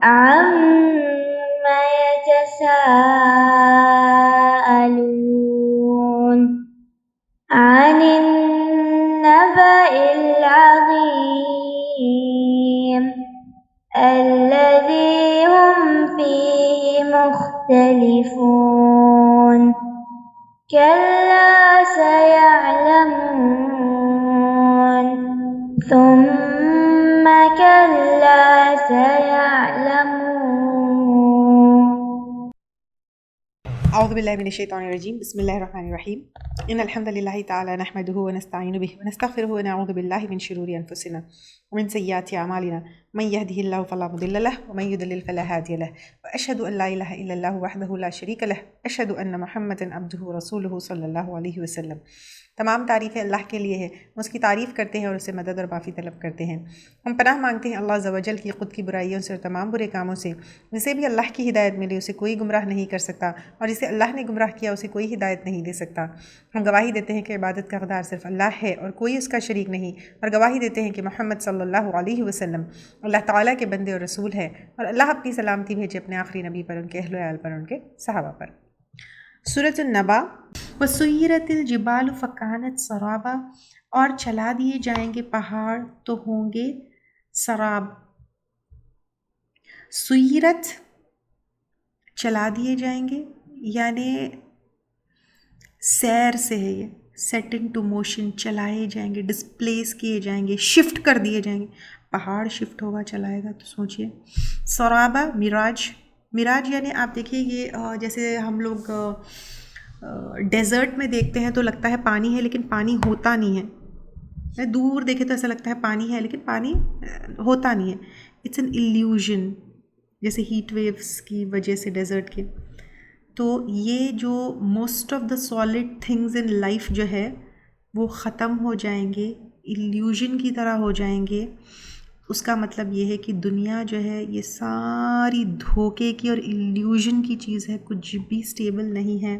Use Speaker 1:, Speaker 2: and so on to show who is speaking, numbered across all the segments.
Speaker 1: عما يتساءلون عن النبأ العظيم الذي هم فيه مختلفون كلا سيعلمون ثم كلا سيعلمون.
Speaker 2: أعوذ بالله من الشيطان الرجيم. بسم الله الرحمن الرحيم. إن الحمد لله تعالى نحمده ونستعين به ونستغفره ونعوذ بالله من شرور أنفسنا ومن سيئات أعمالنا من يهده الله فلا مضل له ومن يضلل فلا هادي له وأشهد أن لا إله إلا الله وحده لا شريك له أشهد أن محمدا عبده ورسوله صلی اللہ علیہ وسلم. تمام تعریفیں اللہ کے لیے ہے، ہم اس کی تعریف کرتے ہیں اور اسے مدد اور معافی طلب کرتے ہیں. ہم پناہ مانگتے ہیں اللہ عز و جل کی خود کی برائیوں سے اور تمام برے کاموں سے. جسے بھی اللہ کی ہدایت ملے اسے کوئی گمراہ نہیں کر سکتا، اور جسے اللہ نے گمراہ کیا اسے کوئی ہدایت نہیں دے سکتا. ہم گواہی دیتے ہیں کہ عبادت کا حقدار صرف اللہ ہے اور کوئی اس کا شریک نہیں، اور گواہی دیتے ہیں کہ محمد صلی اللہ علیہ وسلم اللہ تعالیٰ کے بندے اور رسول ہے، اور اللہ اپنی سلامتی بھیجے اپنے آخری نبی پر، ان کے اہل و عیال پر، ان کے صحابہ پر. سورۃ النبا. وسیرت الجبال فکانت سرابا، اور چلا دیے جائیں گے پہاڑ تو ہوں گے سراب. سیرت چلا دیے جائیں گے یعنی سیر سے ہے، یہ سیٹ ان ٹو موشن، چلائے جائیں گے، ڈسپلیس کیے جائیں گے، شفٹ کر دیے جائیں گے. پہاڑ شفٹ ہوگا چلائے گا تو سوچئے. سرابا مراج. مراج یعنی آپ دیکھیے یہ جیسے ہم لوگ ڈیزرٹ میں دیکھتے ہیں تو لگتا ہے پانی ہے لیکن پانی ہوتا نہیں ہے. دور دیکھے تو ایسا لگتا ہے پانی ہے لیکن پانی ہوتا نہیں ہے. اٹس این ایلیوژن، جیسے ہیٹ ویوز کی وجہ سے ڈیزرٹ کے. تو یہ جو most of the solid things in life جو ہے وہ ختم ہو جائیں گے، ایلیوژن کی طرح ہو جائیں گے. اس کا مطلب یہ ہے کہ دنیا جو ہے یہ ساری دھوکے کی اور ایلیوژن کی چیز ہے، کچھ بھی سٹیبل نہیں ہے.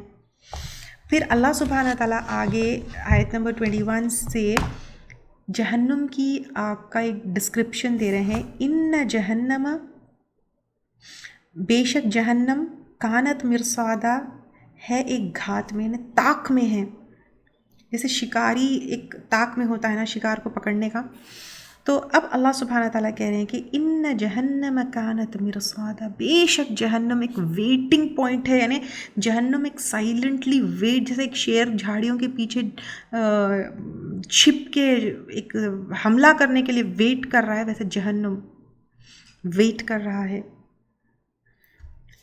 Speaker 2: پھر اللہ سبحانہ تعالیٰ آگے آیت نمبر 21 سے جہنم کی آگ کا ایک ڈسکرپشن دے رہے ہیں. ان جہنم، بے شک جہنم، کانت مرصادا، ہے ایک گھات میں، طاق میں ہے. جیسے شکاری ایک طاق میں ہوتا ہے نا شکار کو پکڑنے کا. تو اب اللہ سبحانہ تعالیٰ کہہ رہے ہیں کہ ان جہنم کانت مرصادا، بے شک جہنم ایک ویٹنگ پوائنٹ ہے. یعنی جہنم ایک سائلنٹلی ویٹ، جیسے ایک شیر جھاڑیوں کے پیچھے چھپ کے ایک حملہ کرنے کے لیے ویٹ کر رہا ہے، ویسے جہنم ویٹ کر رہا ہے.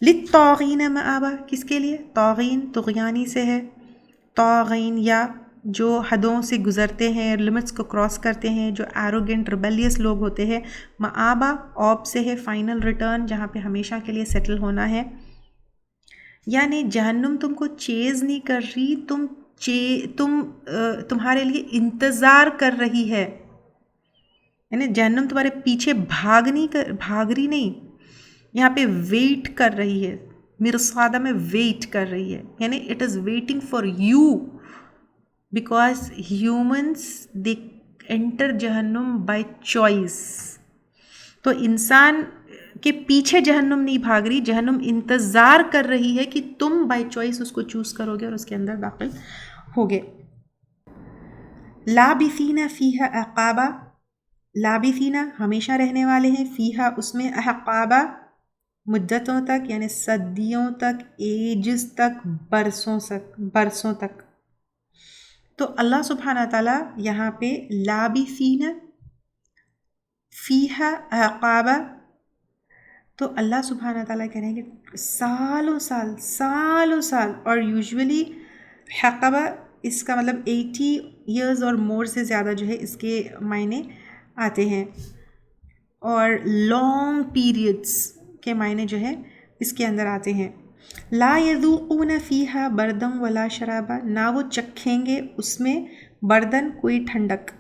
Speaker 2: للطاغین مآبا، کس کے لیے؟ طاغین طغیانی سے ہے. طاغین یا جو حدوں سے گزرتے ہیں، لمٹس کو کراس کرتے ہیں، جو ایروگنٹ ریبیلیس لوگ ہوتے ہیں. مآبا اوب سے ہے، فائنل ریٹرن، جہاں پہ ہمیشہ کے لیے سیٹل ہونا ہے. یعنی جہنم تم کو چیز نہیں کر رہی، تمہارے لیے انتظار کر رہی ہے. یعنی جہنم تمہارے پیچھے بھاگ رہی نہیں، یہاں پہ ویٹ کر رہی ہے. مرصادہ میں ویٹ کر رہی ہے، یعنی it is waiting for you, because humans they enter جہنم بائی چوائس. تو انسان کے پیچھے جہنم نہیں بھاگ رہی، جہنم انتظار کر رہی ہے کہ تم بائی چوائس اس کو چوز کرو گے اور اس کے اندر داخل ہوگے. لابثین فیہا احقابا، لابثین ہمیشہ رہنے والے ہیں، فیہا اس میں، احقابا مدتوں تک، یعنی صدیوں تک، ایجز تک، برسوں تک. تو اللہ سبحانہ تعالیٰ یہاں پہ لابثین فیہا احقابا، تو اللہ سبحانہ تعالیٰ کہہ رہے ہیں کہ سالوں سال. اور یوزولی حقبہ اس کا مطلب 80 ایئرز اور مور سے زیادہ جو ہے اس کے معنی آتے ہیں، اور لانگ پیریڈس کے معنی جو ہے اس کے اندر آتے ہیں. لا یذوقون فیہا بردن ولا شرابا، نہ وہ چکھیں گے اس میں بردن کوئی ٹھنڈک،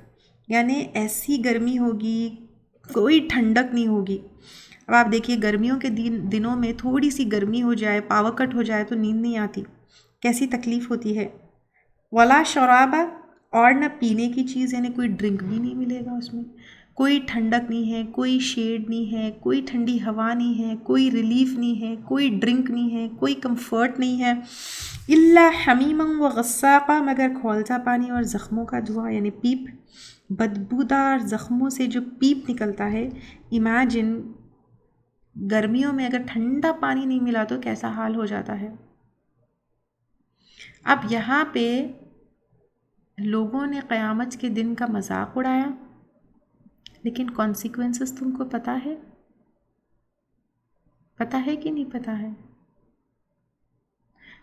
Speaker 2: یعنی ایسی گرمی ہوگی کوئی ٹھنڈک نہیں ہوگی. اب آپ دیکھیے گرمیوں کے دنوں میں تھوڑی سی گرمی ہو جائے، پاور کٹ ہو جائے تو نیند نہیں آتی، کیسی تکلیف ہوتی ہے. ولا شرابا، اور نہ پینے کی چیز یعنی کوئی ڈرنک بھی نہیں ملے گا اس میں، کوئی ٹھنڈک نہیں ہے، کوئی شیڈ نہیں ہے، کوئی ٹھنڈی ہوا نہیں ہے، کوئی ریلیف نہیں ہے، کوئی ڈرنک نہیں ہے، کوئی کمفرٹ نہیں ہے، الا حمیما و غساقا، مگر کھولتا پانی اور زخموں کا دھواں یعنی پیپ، بدبودار زخموں سے جو پیپ نکلتا ہے۔ امیجن گرمیوں میں اگر ٹھنڈا پانی نہیں ملا تو کیسا حال ہو جاتا ہے۔ اب یہاں پہ لوگوں نے قیامت کے دن کا مذاق اڑایا، لیکن کانسیکوینسز تم کو پتہ ہے؟ پتہ ہے کہ نہیں پتہ ہے؟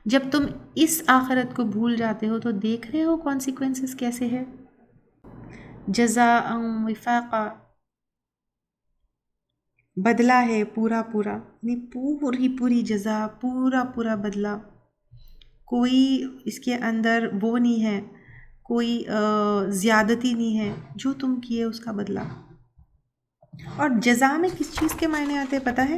Speaker 2: جب تم اس آخرت کو بھول جاتے ہو تو دیکھ رہے ہو کانسیکوینسز کیسے ہے؟ جزاء وفاقا، بدلہ ہے پورا پورا، یعنی پوری جزا، پورا بدلہ، کوئی اس کے اندر وہ نہیں ہے، کوئی زیادتی نہیں ہے، جو تم کیے اس کا بدلہ۔ اور جزا میں کس چیز کے معنی آتے پتہ ہے؟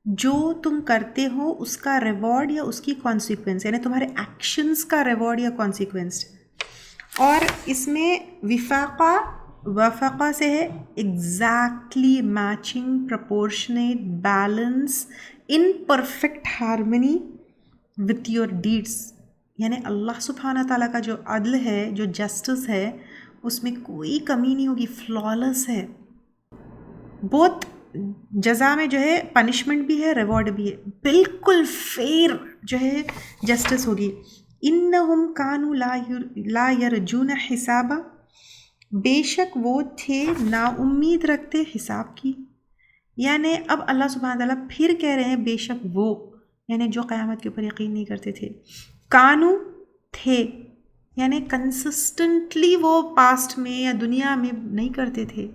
Speaker 2: جو تم کرتے ہو اس کا ریوارڈ یا اس کی کانسیکوینس، یعنی تمہارے ایکشنز کا ریوارڈ یا کانسیکوینس۔ اور اس میں وفاقہ سے ہے exactly matching, proportionate, balance, in perfect harmony with your deeds, یعنی اللہ سبحانہ تعالیٰ کا جو عدل ہے، جو جسٹس ہے، اس میں کوئی کمی نہیں ہوگی، فلالیس ہے۔ بہت جزا میں جو ہے پنشمنٹ بھی ہے، ریوارڈ بھی ہے، بالکل فیر جو ہے جسٹس ہوگی۔ انہم کانوا لا یرجون حسابا، بے شک وہ تھے نا امید رکھتے حساب کی، یعنی اب اللہ سبحانہ تعالیٰ پھر کہہ رہے ہیں بے شک وہ، یعنی جو قیامت کے اوپر یقین نہیں کرتے تھے۔ کانو تھے، یعنی کنسسٹنٹلی وہ پاسٹ میں یا دنیا میں نہیں کرتے تھے۔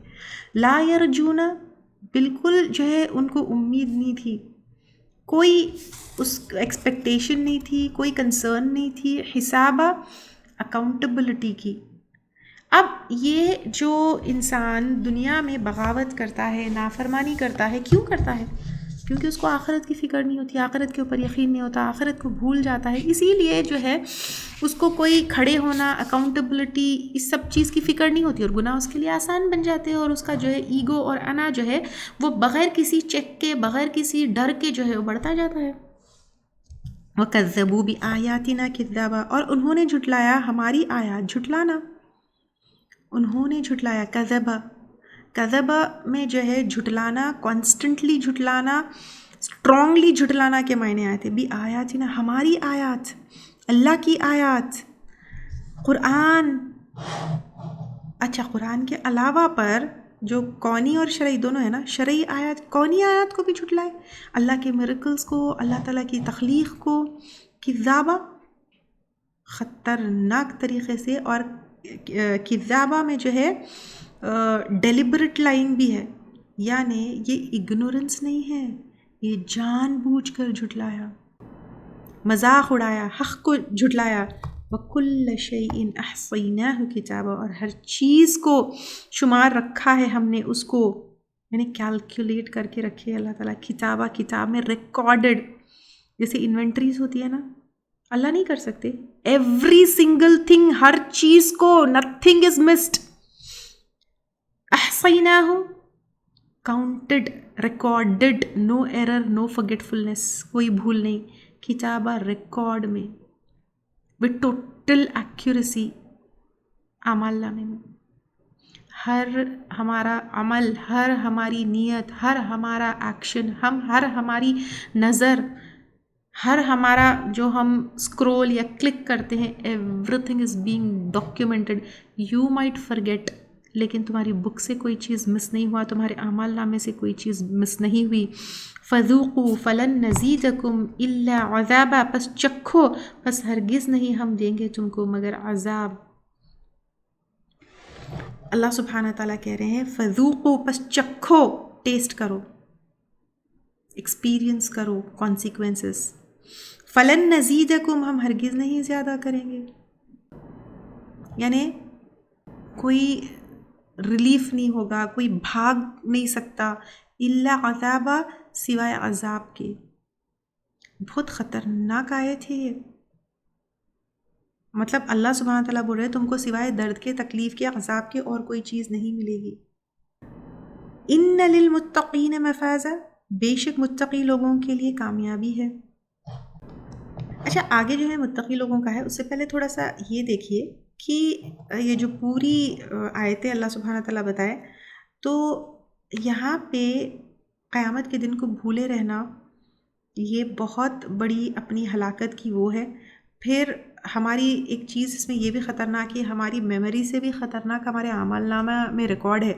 Speaker 2: لا یرجون، بالکل جو ہے ان کو امید نہیں تھی، کوئی اس ایکسپیکٹیشن نہیں تھی، کوئی کنسرن نہیں تھی، حسابہ اکاؤنٹیبلٹی کی۔ اب یہ جو انسان دنیا میں بغاوت کرتا ہے، نافرمانی کرتا ہے، کیوں کرتا ہے؟ کیونکہ اس کو آخرت کی فکر نہیں ہوتی، آخرت کے اوپر یقین نہیں ہوتا، آخرت کو بھول جاتا ہے، اسی لیے جو ہے اس کو کوئی کھڑے ہونا، اکاؤنٹیبلٹی، اس سب چیز کی فکر نہیں ہوتی، اور گناہ اس کے لیے آسان بن جاتے ہیں، اور اس کا جو ہے ایگو اور انا جو ہے وہ بغیر کسی چیک کے، بغیر کسی ڈر کے جو ہے وہ بڑھتا جاتا ہے۔ وَكَذَّبُوا بِآيَاتِنَا كِذَّابًا، اور انہوں نے جھٹلایا ہماری آیات، جھٹلانا، انہوں نے جھٹلایا۔ کذبہ میں جو ہے جھٹلانا، کانسٹنٹلی جھٹلانا، اسٹرانگلی جھٹلانا کے معنی آئے تھے۔ بھی آیاتنا، ہماری آیات، اللہ کی آیات، قرآن۔ اچھا، قرآن کے علاوہ پر جو کونی اور شرعی دونوں ہے نا، شرعی آیات، کونی آیات کو بھی جھٹلائے، اللہ کے میریکلز کو، اللہ تعالیٰ کی تخلیق کو، کذابہ، خطرناک طریقے سے۔ اور کذابہ میں جو ہے ڈیلیبریٹ لائنگ بھی ہے، یعنی یہ اگنورنس نہیں ہے، یہ جان بوجھ کر جھٹلایا، مذاق اڑایا، حق کو جھٹلایا۔ وَكُلَّ شَيْءٍ أَحْصَيْنَاهُ كِتَابًا، اور ہر چیز کو شمار رکھا ہے ہم نے اس کو، یعنی کیلکولیٹ کر کے رکھے اللہ تعالیٰ۔ کتابہ، کتاب میں ریکارڈڈ، جیسے انوینٹریز ہوتی ہے نا، اللہ نہیں کر سکتے، ایوری سنگل تھنگ، ہر چیز کو، نتھنگ از مسڈ۔ احصیناہ، counted, recorded, no error, no forgetfulness, کوئی بھول نہیں، کتابہ ریکارڈ میں، with ٹوٹل ایکوریسی، اعمال نامے میں۔ ہر ہمارا عمل، ہر ہماری نیت، ہر ہمارا ایکشن، ہر ہماری نظر، ہر ہمارا جو ہم اسکرول یا کلک کرتے ہیں، every thing is being documented. You might forget, لیکن تمہاری بک سے کوئی چیز مس نہیں ہوا، تمہارے اعمال نامے سے کوئی چیز مس نہیں ہوئی۔ فذوقوا فلن نزیدکم الا عذابا، پس چکھو، پس ہرگز نہیں ہم دیں گے تم کو مگر عذاب۔ اللہ سبحانہ تعالیٰ کہہ رہے ہیں فذوقوا، پس چکھو، ٹیسٹ کرو، ایکسپیرینس کرو کانسیکوینسز۔ فلن نزیدکم، ہم ہرگز نہیں زیادہ کریں گے، یعنی کوئی ریلیف نہیں ہوگا، کوئی بھاگ نہیں سکتا، الا عذابا، سوائے عذاب کے۔ بہت خطرناک آیت ہے یہ۔ مطلب اللہ سبحانہ تعالیٰ بول رہے تم کو سوائے درد کے، تکلیف کے، عذاب کے اور کوئی چیز نہیں ملے گی۔ ان للمتقین مفازا، بے شک متقی لوگوں کے لیے کامیابی ہے۔ اچھا آگے جو ہے متقی لوگوں کا ہے، اس سے پہلے تھوڑا سا یہ دیکھیے کہ یہ جو پوری آیتیں اللہ سبحانہ تعالیٰ بتائے، تو یہاں پہ قیامت کے دن کو بھولے رہنا یہ بہت بڑی اپنی ہلاکت کی وہ ہے۔ پھر ہماری ایک چیز اس میں یہ بھی خطرناک ہے، ہماری میموری سے بھی خطرناک ہمارے اعمال نامہ میں ریکارڈ ہے،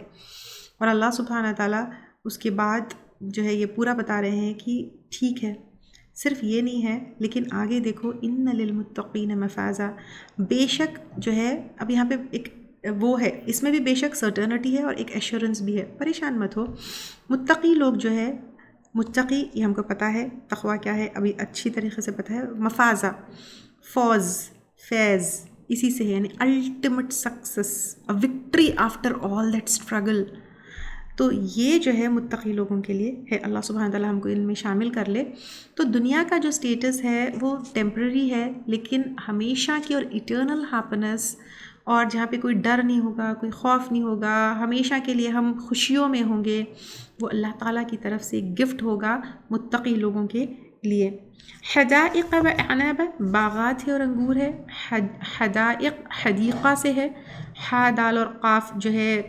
Speaker 2: اور اللہ سبحانہ تعالیٰ اس کے بعد جو ہے یہ پورا بتا رہے ہیں کہ ٹھیک ہے صرف یہ نہیں ہے، لیکن آگے دیکھو ان للمتقین مفازا، بے شک جو ہے اب یہاں پہ ایک وہ ہے، اس میں بھی بے شک سرٹنٹی ہے اور ایک ایشورنس بھی ہے، پریشان مت ہو۔ متقی لوگ جو ہے، متقی یہ ہم کو پتہ ہے تقویٰ کیا ہے، ابھی اچھی طریقے سے پتہ ہے۔ مفازا فیض اسی سے ہے، یعنی ultimate success, victory after all that struggle. تو یہ جو ہے متقی لوگوں کے لیے ہے، اللہ سبحانہ تعالیٰ ہم کو ان میں شامل کر لے۔ تو دنیا کا جو سٹیٹس ہے وہ ٹیمپرری ہے، لیکن ہمیشہ کی اور ایٹرنل ہیپینس، اور جہاں پہ کوئی ڈر نہیں ہوگا، کوئی خوف نہیں ہوگا، ہمیشہ کے لیے ہم خوشیوں میں ہوں گے، وہ اللہ تعالیٰ کی طرف سے ایک گفٹ ہوگا متقی لوگوں کے لیے۔ حدائق و اعناب، باغات ہے اور انگور ہے۔ حدائق حدیقہ سے ہے، ہا دال اور قاف جو ہے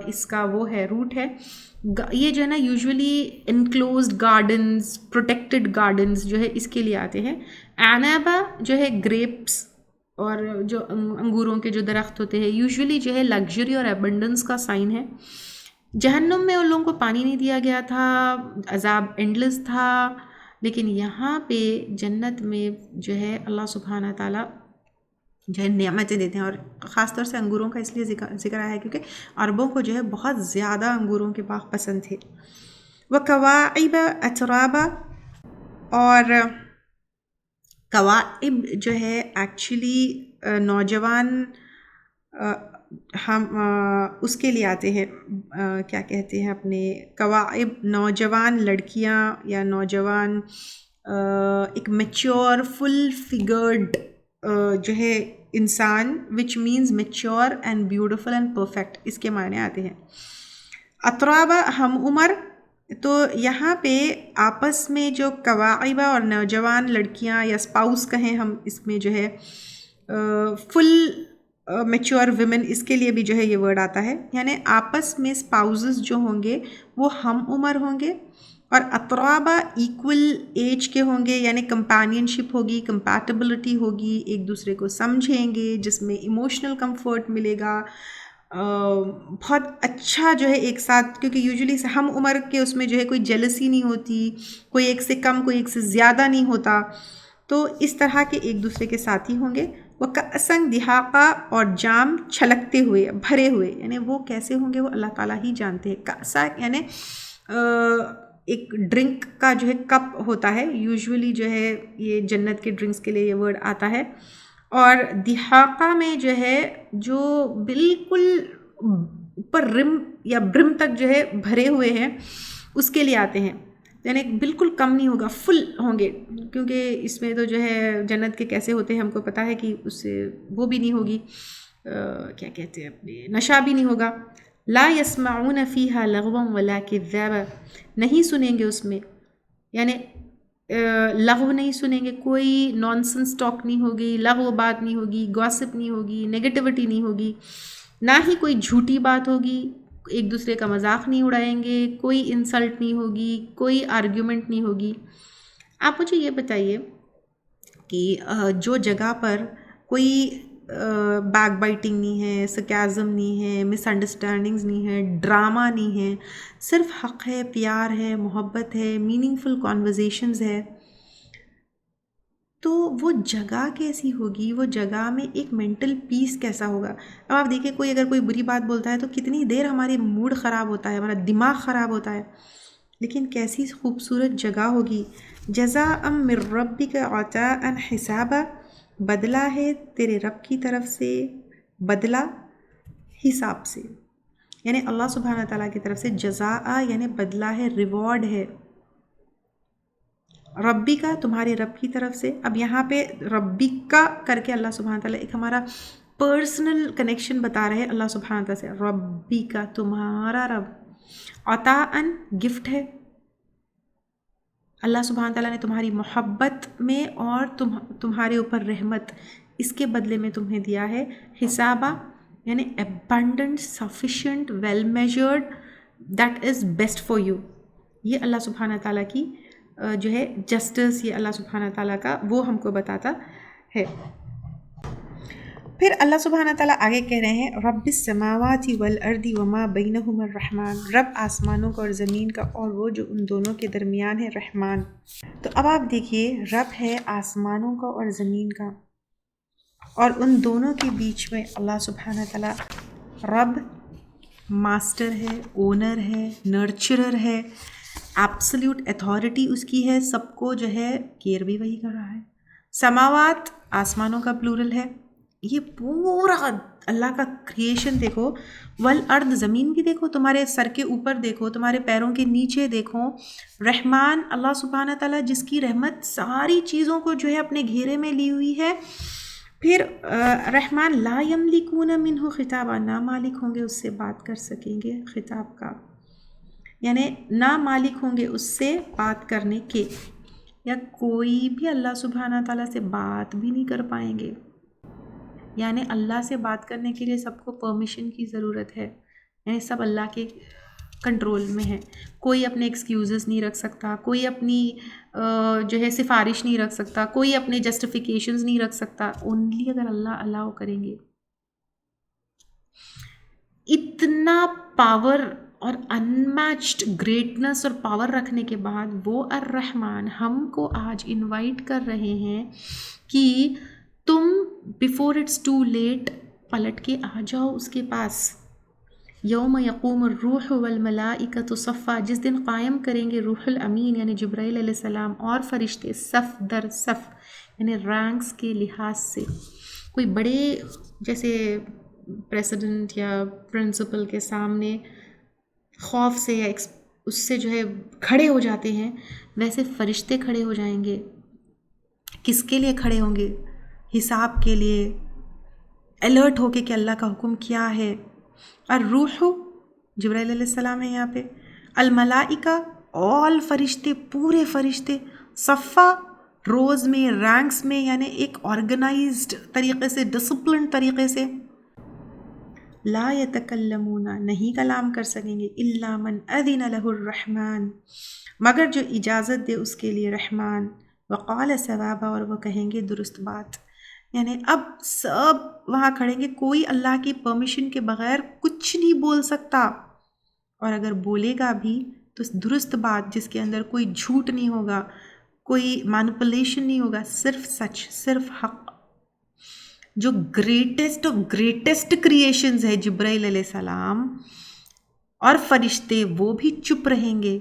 Speaker 2: اس کا وہ ہے روٹ ہے۔ یہ جو ہے نا usually enclosed gardens, protected gardens جو ہے اس کے لیے آتے ہیں۔ اعنابہ جو ہے گریپس اور جو انگوروں کے جو درخت ہوتے ہیں، یوزولی جو ہے لگژری اور ایبنڈنس کا سائن ہے۔ جہنم میں ان لوگوں کو پانی نہیں دیا گیا تھا، عذاب اینڈلیس تھا، لیکن یہاں پہ جنت میں جو ہے اللہ سبحانہ تعالیٰ جو ہے نعمتیں دیتے ہیں، اور خاص طور سے انگوروں کا اس لیے ذکر آیا ہے کیونکہ عربوں کو جو ہے بہت زیادہ انگوروں کے باغ پسند تھے۔ وَكَوَاعِبَ أَتْرَابًا، اور کواعب جو ہے ایکچولی نوجوان، ہم اس کے لیے آتے ہیں، کیا کہتے ہیں اپنے کواعب، نوجوان لڑکیاں یا نوجوان ایک میچور فل فگرڈ جو ہے انسان، which means mature and beautiful and perfect, اس کے معنی آتے ہیں۔ اطرابہ ہم عمر، تو یہاں پہ آپس میں جو کواعبہ اور نوجوان لڑکیاں یا اسپاؤس کہیں ہم، اس میں جو ہے فل میچور ویمن، اس کے لیے بھی جو ہے یہ ورڈ آتا ہے، یعنی آپس میں اسپاؤزز جو ہوں گے وہ ہم عمر ہوں گے، اور اطرابہ ایکول ایج کے ہوں گے، یعنی کمپینین شپ ہوگی، کمپیٹیبلٹی ہوگی، ایک دوسرے کو سمجھیں گے، جس میں ایموشنل کمفرٹ ملے گا، بہت اچھا جو ہے ایک ساتھ، کیونکہ یوزولی ہم عمر کے اس میں جو ہے کوئی جیلسی نہیں ہوتی، کوئی ایک سے کم کوئی ایک سے زیادہ نہیں ہوتا، تو اس طرح کے ایک دوسرے کے ساتھی ہوں گے۔ وہ کأسن دہاقہ، اور جام چھلکتے ہوئے، بھرے ہوئے، یعنی وہ کیسے ہوں گے وہ اللہ تعالیٰ ہی جانتے ہیں۔ کأسا یعنی ایک ڈرنک کا جو ہے کپ ہوتا ہے، یوزولی جو ہے یہ جنت کے ڈرنکس کے لیے یہ ورڈ آتا ہے، اور دہاقہ میں جو ہے جو بالکل اوپر رم یا برم تک جو ہے بھرے ہوئے ہیں اس کے لیے آتے ہیں، یعنی بالکل کم نہیں ہوگا، فل ہوں گے، کیونکہ اس میں تو جو ہے جنت کے کیسے ہوتے ہیں ہم کو پتہ ہے کہ اس سے وہ بھی نہیں ہوگی، کیا کہتے ہیں اپنے نشہ بھی نہیں ہوگا۔ لا يسمعون فيها لغوا ولا كذابا، نہیں سنیں گے اس میں، یعنی لغو نہیں سنیں گے، کوئی نانسنس ٹاک نہیں ہوگی، لغو بات نہیں ہوگی، گاسپ نہیں ہوگی، نیگیٹیوٹی نہیں ہوگی، نہ ہی کوئی جھوٹی بات ہوگی، ایک دوسرے کا مذاق نہیں اڑائیں گے، کوئی انسلٹ نہیں ہوگی، کوئی آرگیومنٹ نہیں ہوگی۔ آپ مجھے یہ بتائیے کہ جو جگہ پر کوئی بیک بائٹنگ نہیں ہے، سکیزم نہیں ہے، مس انڈرسٹینڈنگز نہیں ہے، ڈرامہ نہیں ہے، صرف حق ہے، پیار ہے، محبت ہے، میننگ فل کانورزیشنز ہے، تو وہ جگہ کیسی ہوگی، وہ جگہ میں ایک مینٹل پیس کیسا ہوگا۔ اب آپ دیکھیں کوئی اگر کوئی بری بات بولتا ہے تو کتنی دیر ہماری موڈ خراب ہوتا ہے، ہمارا دماغ خراب ہوتا ہے، لیکن کیسی خوبصورت جگہ ہوگی۔ جزاء من ربک عطاء حسابا، بدلہ ہے تیرے رب کی طرف سے، بدلہ حساب سے، یعنی اللہ سبحانہ تعالیٰ کی طرف سے جزاء یعنی بدلہ ہے، ریوارڈ ہے۔ ربی کا تمہارے رب کی طرف سے. اب یہاں پہ ربی کا کر کے اللہ سبحانہ تعالیٰ ایک ہمارا پرسنل کنیکشن بتا رہے ہیں اللہ سبحانہ تعالیٰ سے. ربی کا تمہارا رب. عطاءً گفٹ ہے. اللہ سبحانہ تعالیٰ نے تمہاری محبت میں اور تمہارے اوپر رحمت اس کے بدلے میں تمہیں دیا ہے. حسابہ یعنی abundant, sufficient, well measured, that is best for you. یہ اللہ سبحانہ تعالیٰ کی جو ہے جسٹس، یہ اللہ سبحانہ تعالیٰ کا وہ ہم کو بتاتا ہے. پھر اللہ سبحانہ تعالیٰ آگے کہہ رہے ہیں رب السماوات والارض وما بینہما الرحمن. رب آسمانوں کا اور زمین کا اور وہ جو ان دونوں کے درمیان ہے رحمان. تو اب آپ دیکھیے رب ہے آسمانوں کا اور زمین کا اور ان دونوں کے بیچ میں اللہ سبحانہ تعالیٰ رب ماسٹر ہے، اونر ہے، نرچرر ہے، ایبسلیوٹ اتھارٹی اس کی ہے، سب کو جو ہے کیئر بھی وہی کر رہا ہے. سماوات آسمانوں کا پلورل ہے. یہ پورا اللہ کا کریشن دیکھو. والارض زمین بھی دیکھو، تمہارے سر کے اوپر دیکھو، تمہارے پیروں کے نیچے دیکھو. رحمان اللہ سبحانہ تعالیٰ جس کی رحمت ساری چیزوں کو جو ہے اپنے گھیرے میں لی ہوئی ہے. پھر رحمان لا یملکون منہ خطابا، نہ مالک ہوں گے اس سے بات کر سکیں گے خطاب کا، یعنی نہ مالک ہوں گے اس سے بات کرنے کے، یا کوئی بھی اللہ سبحانہ تعالیٰ سے بات بھی نہیں کر پائیں گے. یعنی اللہ سے بات کرنے کے لیے سب کو پرمیشن کی ضرورت ہے، یعنی سب اللہ کے کنٹرول میں ہے. کوئی اپنے ایکسکیوزز نہیں رکھ سکتا، کوئی اپنی جو ہے سفارش نہیں رکھ سکتا، کوئی اپنے جسٹیفیکیشنز نہیں رکھ سکتا. اونلی اگر اللہ الاؤ کریں گے. اتنا پاور اور ان میچڈ گریٹنس اور پاور رکھنے کے بعد وہ الرحمن ہم کو آج انوائٹ کر رہے ہیں کہ تم بیفور اٹس ٹو لیٹ پلٹ کے آ جاؤ اس کے پاس. یوم یقوم الروح والملائکۃ صفا، جس دن قائم کریں گے روح الامین یعنی جبرائیل علیہ السلام اور فرشتے صف در صف، یعنی رینکس کے لحاظ سے. کوئی بڑے جیسے پریسیڈنٹ یا پرنسپل کے سامنے خوف سے یا اس سے جو ہے کھڑے ہو جاتے ہیں، ویسے فرشتے کھڑے ہو جائیں گے. کس کے لیے کھڑے ہوں گے؟ حساب کے لیے، الرٹ ہو کے کہ اللہ کا حکم کیا ہے. الروح جبرائیل علیہ السلام ہے یہاں پہ. الملائکہ آل فرشتے، پورے فرشتے. صفا روز میں، رینکس میں، یعنی ایک آرگنائزڈ طریقے سے، ڈسپلنڈ طریقے سے. لا یتکلمون، نہیں کلام کر سکیں گے. الا من اذن له الرحمن، مگر جو اجازت دے اس کے لیے رحمان. وقال صوابا، اور وہ کہیں گے درست بات. یعنی اب سب وہاں کھڑیں گے، کوئی اللہ کی پرمیشن کے بغیر کچھ نہیں بول سکتا، اور اگر بولے گا بھی تو درست بات جس کے اندر کوئی جھوٹ نہیں ہوگا، کوئی مینپولیشن نہیں ہوگا، صرف سچ، صرف حق. جو گریٹسٹ آف گریٹسٹ کریشنز ہے جبرائیل علیہ السلام اور فرشتے، وہ بھی چپ رہیں گے.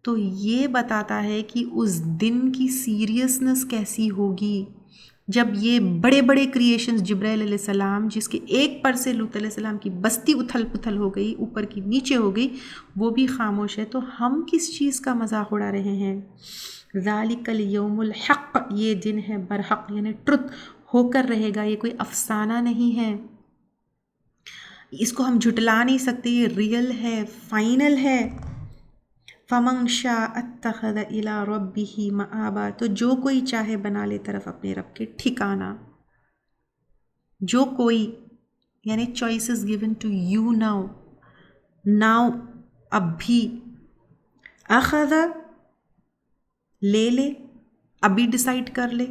Speaker 2: تو یہ بتاتا ہے کہ اس دن کی سیریسنس کیسی ہوگی جب یہ بڑے بڑے کریشنز جبرائیل علیہ السلام جس کے ایک پر سے لوط علیہ السلام کی بستی اتھل پتھل ہو گئی، اوپر کی نیچے ہو گئی، وہ بھی خاموش ہے. تو ہم کس چیز کا مذاق اڑا رہے ہیں؟ ذالک الیوم الحق، یہ دن ہے برحق، یعنی ٹروتھ ہو کر رہے گا. یہ کوئی افسانہ نہیں ہے، اس کو ہم جھٹلا نہیں سکتے، یہ ریئل ہے، فائنل ہے. فمن شاء اتخذ الی ربہ مآبا، تو جو کوئی چاہے بنا لے طرف اپنے رب کے ٹھکانہ. جو کوئی یعنی choices given to you now, now اب بھی. اخذ لے لے، ابھی ڈیسائیڈ کر لے.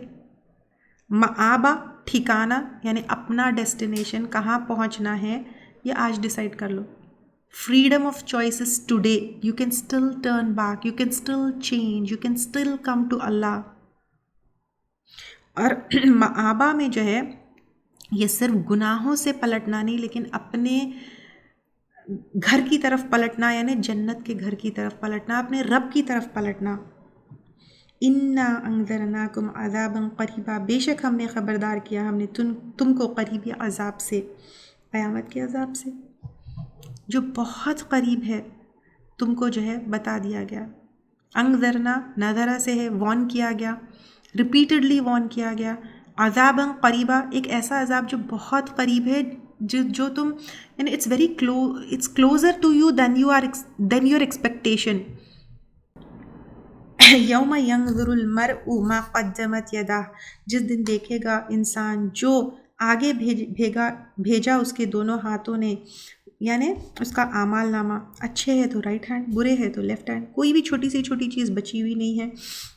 Speaker 2: مآبا ٹھکانہ یعنی اپنا ڈیسٹینیشن کہاں پہنچنا ہے، یہ آج ڈیسائیڈ کر لو. Freedom of choices today. You can still turn back. You can still change. You can still come to Allah. اور مآبا میں جو ہے یہ صرف گناہوں سے پلٹنا نہیں، لیکن اپنے گھر کی طرف پلٹنا، یعنی جنت کے گھر کی طرف پلٹنا، اپنے رب کی طرف پلٹنا. انا انذرناکم عذابا قریبا، بے شک ہم نے خبردار کیا ہم نے تم کو قریبی عذاب سے، قیامت کے عذاب سے جو بہت قریب ہے، تم کو جو ہے بتا دیا گیا. انذرنا نذرا سے ہے، وارن کیا گیا، ریپیٹڈلی وارن کیا گیا. عذابًا قریبا، ایک ایسا عذاب جو بہت قریب ہے، جو تم یعنی it's closer to you then your expectation. یوم ینظر المرء ما قدمت یدہ، جس دن دیکھے گا انسان جو آگے بھیجا اس کے دونوں ہاتھوں نے، یعنی اس کا اعمال نامہ، اچھے ہے تو رائٹ ہینڈ، برے ہے تو لیفٹ ہینڈ، کوئی بھی چھوٹی سے چھوٹی چیز بچی ہوئی نہیں ہے.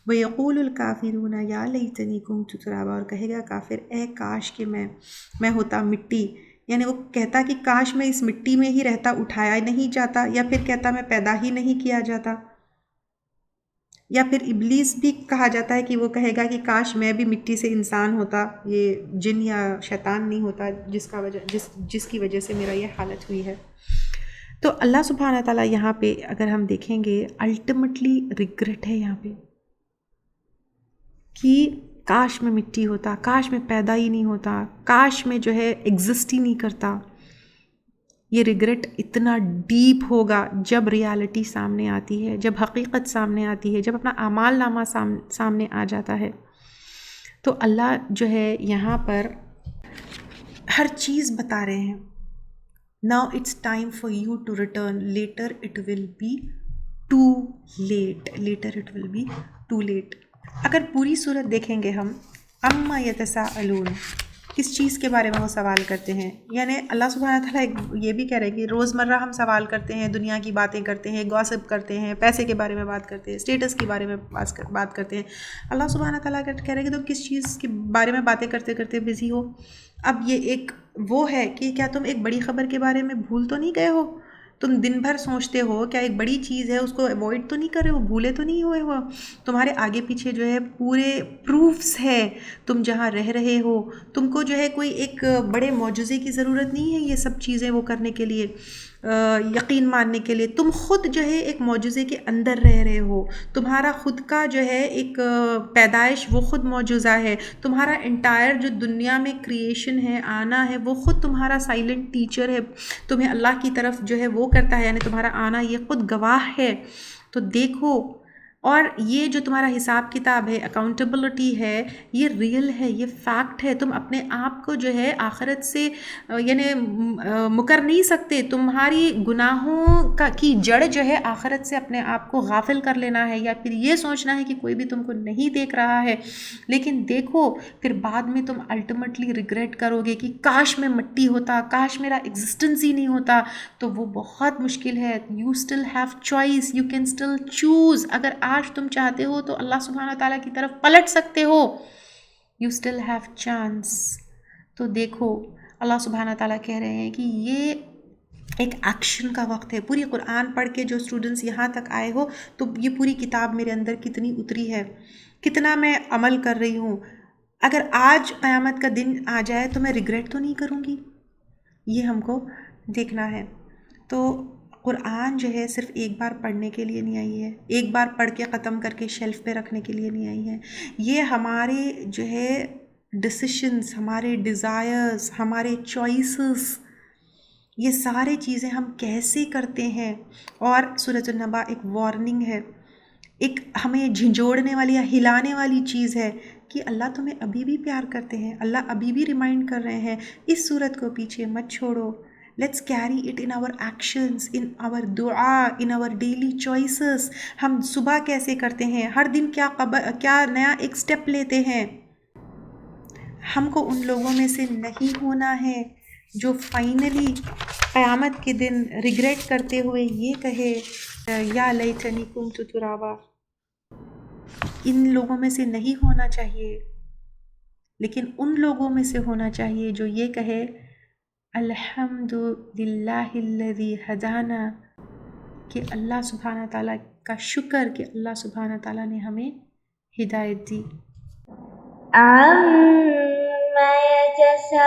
Speaker 2: وَيَقُولُ الْكَافِرُونَ يَا لَيْتَنِي كُنتُ تُرَابًا، اور کہے گا کافر اے کاش کہ میں ہوتا مٹی، یعنی وہ کہتا کہ کاش میں اس مٹی میں ہی رہتا، اٹھایا نہیں جاتا، یا پھر کہتا میں پیدا ہی نہیں کیا جاتا. یا پھر ابلیس بھی کہا جاتا ہے کہ وہ کہے گا کہ کاش میں بھی مٹی سے انسان ہوتا، یہ جن یا شیطان نہیں ہوتا جس کی وجہ سے میرا یہ حالت ہوئی ہے. تو اللہ سبحانہ تعالیٰ یہاں پہ اگر ہم دیکھیں گے الٹیمیٹلی ریگریٹ ہے یہاں پہ کہ کاش میں مٹی ہوتا، کاش میں پیدا ہی نہیں ہوتا، کاش میں جو ہے ایگزسٹ ہی نہیں کرتا. یہ ریگریٹ اتنا ڈیپ ہوگا جب ریالٹی سامنے آتی ہے، جب حقیقت سامنے آتی ہے، جب اپنا اعمال نامہ سامنے آ جاتا ہے. تو اللہ جو ہے یہاں پر ہر چیز بتا رہے ہیں. Now it's time for you to return. Later it will be too late. Later it will be too late. اگر پوری صورت دیکھیں گے ہم، اما یتساءلون، کس چیز کے بارے میں وہ سوال کرتے ہیں، یعنی اللہ سبحانہ تعالیٰ یہ بھی کہہ رہے ہیں کہ روزمرہ ہم سوال کرتے ہیں، دنیا کی باتیں کرتے ہیں، گوسپ کرتے ہیں، پیسے کے بارے میں بات کرتے ہیں، اسٹیٹس کے بارے میں بات کرتے ہیں. اللہ سبحانہ تعالیٰ کہہ رہے ہیں کہ تم کس چیز کے بارے میں باتیں کرتے کرتے بزی ہو. اب یہ ایک وہ ہے کہ کیا تم ایک بڑی خبر کے بارے میں بھول تو نہیں گئے ہو؟ تم دن بھر سوچتے ہو، کیا ایک بڑی چیز ہے اس کو اوائڈ تو نہیں کر رہے ہو، بھولے تو نہیں ہوئے ہو؟ تمہارے آگے پیچھے جو ہے پورے پروفس ہے، تم جہاں رہ رہے ہو، تم کو جو ہے کوئی ایک بڑے معجزے کی ضرورت نہیں ہے یہ سب چیزیں وہ کرنے کے لیے، یقین ماننے کے لیے. تم خود جو ہے ایک معجزے کے اندر رہ رہے ہو، تمہارا خود کا جو ہے ایک پیدائش وہ خود معجزہ ہے، تمہارا انٹائر جو دنیا میں کریشن ہے، آنا ہے، وہ خود تمہارا سائلنٹ ٹیچر ہے، تمہیں اللہ کی طرف جو ہے وہ کرتا ہے، یعنی تمہارا آنا یہ خود گواہ ہے. تو دیکھو، اور یہ جو تمہارا حساب کتاب ہے، اکاؤنٹیبلٹی ہے، یہ ریئل ہے، یہ فیکٹ ہے. تم اپنے آپ کو جو ہے آخرت سے یعنی مکر نہیں سکتے. تمہاری گناہوں کی جڑ جو ہے آخرت سے اپنے آپ کو غافل کر لینا ہے، یا پھر یہ سوچنا ہے کہ کوئی بھی تم کو نہیں دیکھ رہا ہے. لیکن دیکھو پھر بعد میں تم الٹیمیٹلی ریگریٹ کرو گے کہ کاش میں مٹی ہوتا، کاش میرا ایگزسٹنس ہی نہیں ہوتا. تو وہ بہت مشکل ہے. You still have choice, you can still choose. اگر آج تم چاہتے ہو تو اللہ سبحانہ تعالیٰ کی طرف پلٹ سکتے ہو. You still have chance. تو دیکھو اللہ سبحانہ تعالیٰ کہہ رہے ہیں کہ یہ ایک ایکشن کا وقت ہے. پوری قرآن پڑھ کے جو اسٹوڈنٹس یہاں تک آئے ہو تو یہ پوری کتاب میرے اندر کتنی اتری ہے، کتنا میں عمل کر رہی ہوں. اگر آج قیامت کا دن آ جائے تو میں ریگریٹ تو نہیں کروں گی. یہ ہم کو دیکھنا ہے. تو قرآن جو ہے صرف ایک بار پڑھنے کے لیے نہیں آئی ہے، ایک بار پڑھ کے ختم کر کے شیلف پہ رکھنے کے لیے نہیں آئی ہے. یہ ہمارے جو ہے ڈیسیشنز، ہمارے ڈیزائرز، ہمارے چوائسز، یہ سارے چیزیں ہم کیسے کرتے ہیں. اور سورۃ النبا ایک وارننگ ہے، ایک ہمیں جھنجھوڑنے والی یا ہلانے والی چیز ہے کہ اللہ تمہیں ابھی بھی پیار کرتے ہیں، اللہ ابھی بھی ریمائنڈ کر رہے ہیں اس صورت کو پیچھے مت چھوڑو. Let's carry it in our actions, in our دعا، ان آور ڈیلی چوائسز. ہم صبح کیسے کرتے ہیں، ہر دن کیا نیا ایک سٹیپ لیتے ہیں. ہم کو ان لوگوں میں سے نہیں ہونا ہے جو فائنلی قیامت کے دن ریگریٹ کرتے ہوئے یہ کہے یا لیتنی کنت ترابا. ان لوگوں میں سے نہیں ہونا چاہیے، لیکن ان لوگوں میں سے ہونا چاہیے جو یہ کہے الحمد للہ الذی ہدانا، کہ اللہ سبحانہ تعالیٰ کا شکر کہ اللہ سبحانہ تعالیٰ نے ہمیں ہدایت دی.
Speaker 1: عَمَّ يَتَسَاءَلُونَ